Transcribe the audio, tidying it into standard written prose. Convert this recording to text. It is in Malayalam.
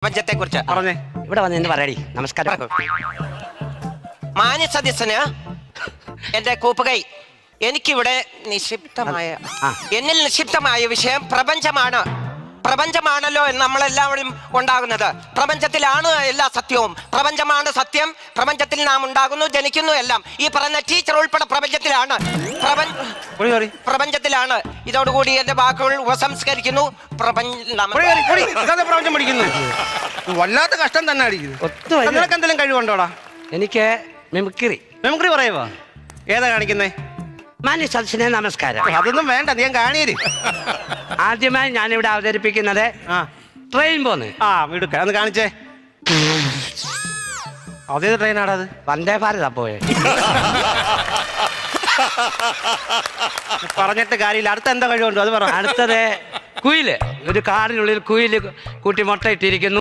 പ്രപഞ്ചത്തെ കുറിച്ച് പറഞ്ഞേ. ഇവിടെ വന്ന് എന്ന് പറയടി. നമസ്കാരം. മാന്യ സദസ്സന് എന്റെ കൂപ്പുകൈ. എനിക്കിവിടെ എന്നിൽ നിക്ഷിപ്തമായ വിഷയം പ്രപഞ്ചമാണല്ലോ എന്ന് നമ്മളെല്ലാവരും ഉണ്ടാകുന്നത്. പ്രപഞ്ചത്തിലാണ് എല്ലാ സത്യവും. പ്രപഞ്ചമാണ് സത്യം. പ്രപഞ്ചത്തിൽ നാം ഉണ്ടാകുന്നു, ജനിക്കുന്നു, എല്ലാം. ഈ പറഞ്ഞ ടീച്ചർ ഉൾപ്പെടെ പ്രപഞ്ചത്തിലാണ്. പ്രപഞ്ചത്തിലാണ്. ഇതോടുകൂടി എന്റെ വാക്കുകൾ ഉപസംസ്കരിക്കുന്നു. പ്രപഞ്ചം പഠിക്കുന്നു. വല്ലാത്ത കഷ്ടം തന്നെ അടിക്കുന്നു. നിനക്ക് എന്തെങ്കിലും കഴിവുണ്ടോടാ? എനിക്ക് മിമിക്രി പറയുവോ? ഏതാ കാണിക്കുന്നേ? മാന്യ സദസ്സിനെ നമസ്കാരം. അതൊന്നും വേണ്ട, നീ കാണിയേര്. ആദ്യമായി ഞാനിവിടെ അവതരിപ്പിക്കുന്നത് ട്രെയിൻ പോന്ന്. എടുക്ക അത് കാണിച്ചേ. അതേത് ട്രെയിനാടാ അത്? വന്ദേ ഭാരതാ പോയെ. പറഞ്ഞിട്ട് കാര്യമില്ല. അടുത്ത എന്താ കഴിവുണ്ടോ അത് പറ. അടുത്തത് കുയില്. ഒരു കാടിനുള്ളിൽ കുയില് കൂട്ടി മുട്ടയിട്ടിരിക്കുന്നു.